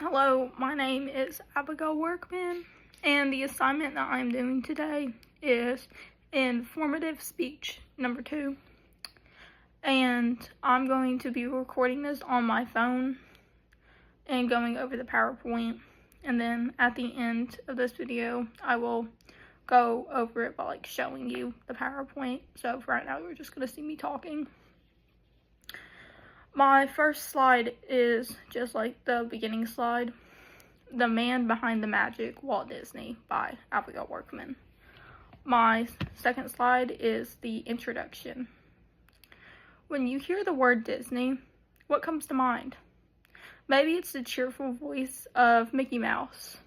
Hello, my name is Abigail Workman, and the assignment that I'm doing today is informative speech number 2. And I'm going to be recording this on my phone and going over the PowerPoint. And then at the end of this video, I will go over it by showing you the PowerPoint. So for right now, you're just going to see me talking. My first slide is just like the beginning slide. The Man Behind the Magic, Walt Disney by Abigail Workman. My second slide is the introduction. When you hear the word Disney, what comes to mind? Maybe it's the cheerful voice of Mickey Mouse,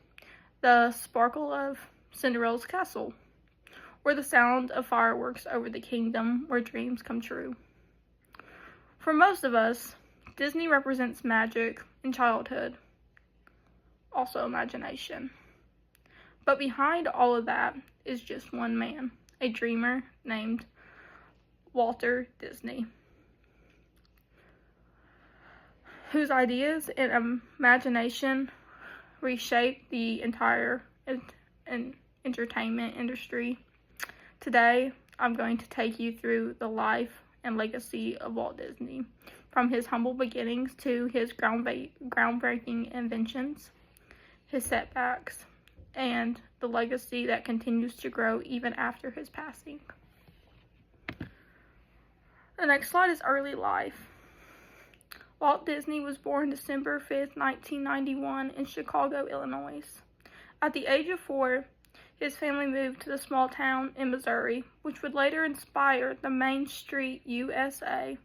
the sparkle of Cinderella's castle, or the sound of fireworks over the kingdom where dreams come true. For most of us, Disney represents magic and childhood, also imagination. But behind all of that is just one man, a dreamer named Walt Disney, whose ideas and imagination reshaped the entire entertainment industry. Today, I'm going to take you through the life and legacy of Walt Disney, from his humble beginnings to his groundbreaking inventions, his setbacks, and the legacy that continues to grow even after his passing. The next slide is early life. Walt Disney was born December 5th, 1991 in Chicago, Illinois. At the age of 4, his family moved to the small town in Missouri, which would later inspire the Main Street USA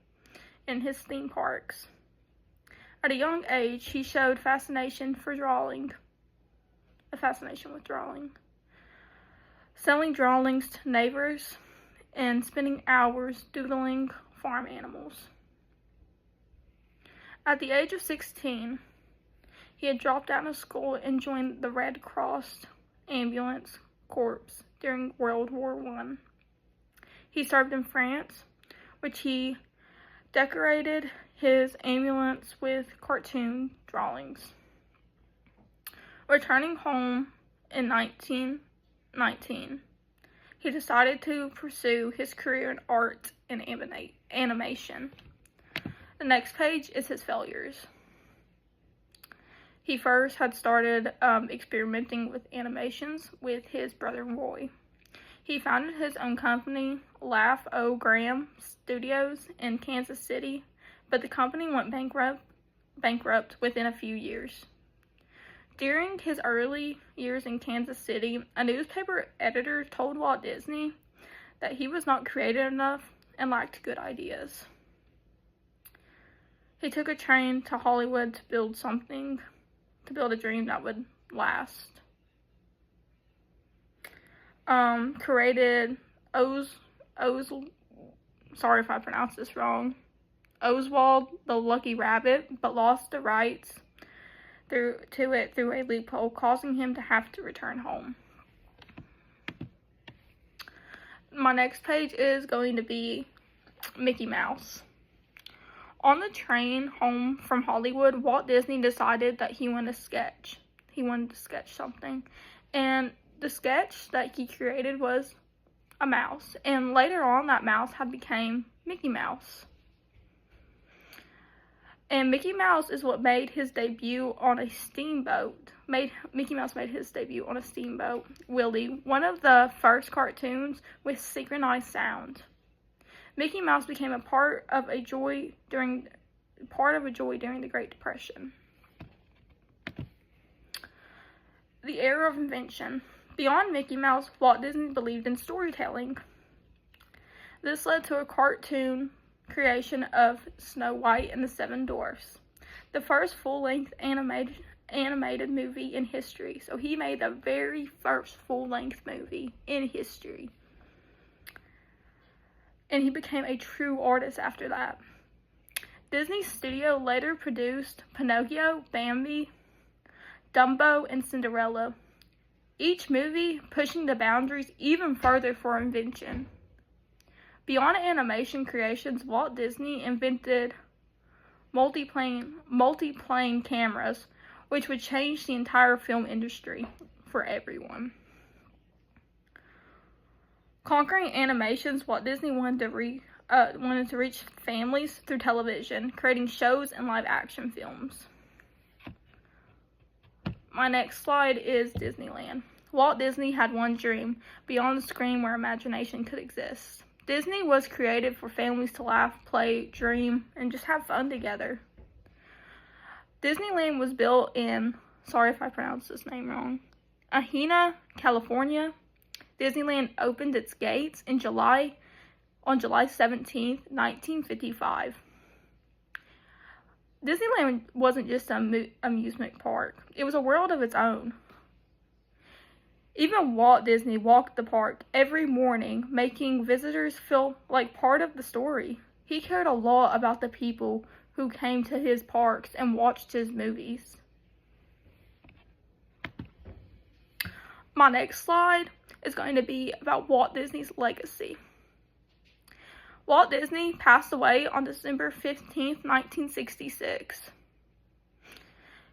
in his theme parks. At a young age, he showed a fascination with drawing, selling drawings to neighbors and spending hours doodling farm animals. At the age of 16, he had dropped out of school and joined the Red Cross Ambulance Corps during World War I. He served in France, which he decorated his ambulance with cartoon drawings. Returning home in 1919, he decided to pursue his career in art and animation. The next page is his failures. He first had started experimenting with animations with his brother Roy. He founded his own company, Laugh O. Graham Studios, in Kansas City, but the company went bankrupt within a few years. During his early years in Kansas City, a newspaper editor told Walt Disney that he was not creative enough and lacked good ideas. He took a train to Hollywood to build a dream that would last. Created sorry if I pronounced this wrong, Oswald the Lucky Rabbit, but lost the rights through a loophole, causing him to have to return home. My next page is going to be Mickey Mouse. On the train home from Hollywood, Walt Disney decided that he wanted to sketch. He wanted to sketch something. And the sketch that he created was a mouse. And later on, that mouse had become Mickey Mouse. And Mickey Mouse is what made his debut on a steamboat. Mickey Mouse made his debut on a steamboat, Willie, one of the first cartoons with synchronized sound. Mickey Mouse became a part of a joy during the Great Depression. The era of invention. Beyond Mickey Mouse, Walt Disney believed in storytelling. This led to a cartoon creation of Snow White and the Seven Dwarfs, the first full-length animated movie in history. So he made the very first full-length movie in history. And he became a true artist after that. Disney's studio later produced Pinocchio, Bambi, Dumbo, and Cinderella, each movie pushing the boundaries even further for invention. Beyond animation creations, Walt Disney invented multi-plane cameras, which would change the entire film industry for everyone. Conquering animations, Walt Disney wanted to reach families through television, creating shows and live action films. My next slide is Disneyland. Walt Disney had one dream, beyond the screen where imagination could exist. Disney was created for families to laugh, play, dream, and just have fun together. Disneyland was built in, sorry if I pronounced this name wrong, Ahina, California. Disneyland opened its gates on July 17th, 1955. Disneyland wasn't just an amusement park. It was a world of its own. Even Walt Disney walked the park every morning, making visitors feel like part of the story. He cared a lot about the people who came to his parks and watched his movies. My next slide is going to be about Walt Disney's legacy. Walt Disney passed away on December 15th, 1966.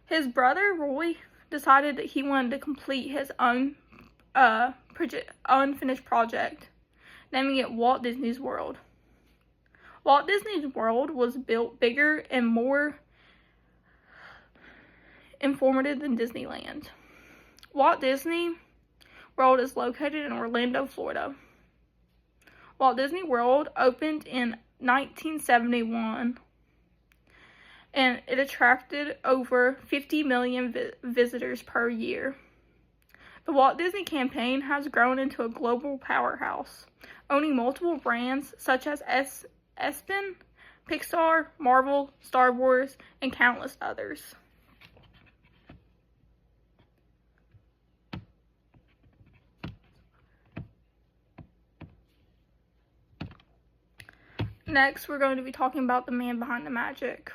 His brother, Roy, decided that he wanted to complete his own unfinished project, naming it Walt Disney's World. Walt Disney's World was built bigger and more informative than Disneyland. Walt Disney World is located in Orlando, Florida. Walt Disney World opened in 1971, and it attracted over 50 million visitors per year. The Walt Disney campaign has grown into a global powerhouse, owning multiple brands such as Aspen, Pixar, Marvel, Star Wars, and countless others. Next, we're going to be talking about the man behind the magic.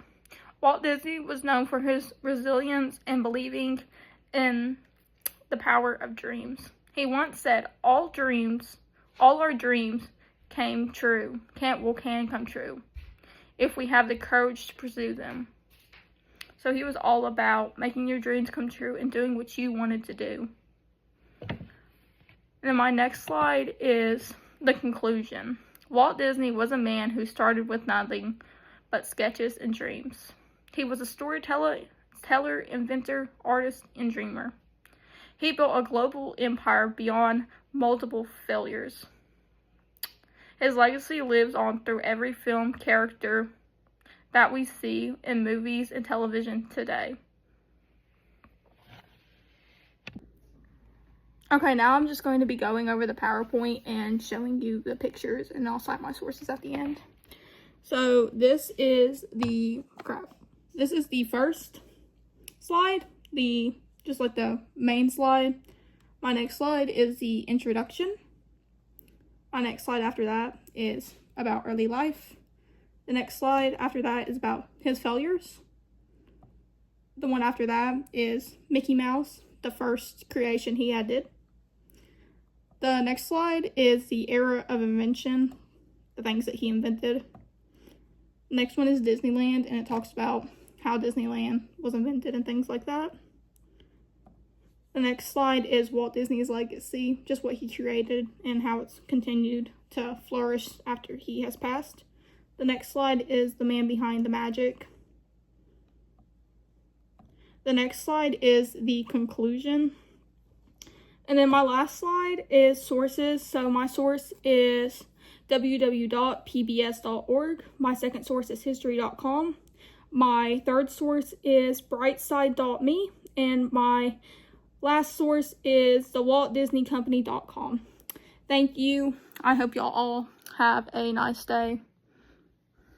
Walt Disney was known for his resilience and believing in the power of dreams. He once said, all our dreams can come true if we have the courage to pursue them. So he was all about making your dreams come true and doing what you wanted to do. And then my next slide is the conclusion. Walt Disney was a man who started with nothing but sketches and dreams. He was a storyteller, inventor, artist, and dreamer. He built a global empire beyond multiple failures. His legacy lives on through every film character that we see in movies and television today. Okay, now I'm just going to be going over the PowerPoint and showing you the pictures, and I'll cite my sources at the end. So this is the first slide, just like the main slide. My next slide is the introduction. My next slide after that is about early life. The next slide after that is about his failures. The one after that is Mickey Mouse, the first creation he did. The next slide is the era of invention, the things that he invented. The next one is Disneyland, and it talks about how Disneyland was invented and things like that. The next slide is Walt Disney's legacy, just what he created and how it's continued to flourish after he has passed. The next slide is the man behind the magic. The next slide is the conclusion. And then my last slide is sources. So my source is www.pbs.org. My second source is history.com. My third source is brightside.me. And my last source is thewaltdisneycompany.com. Thank you. I hope y'all all have a nice day.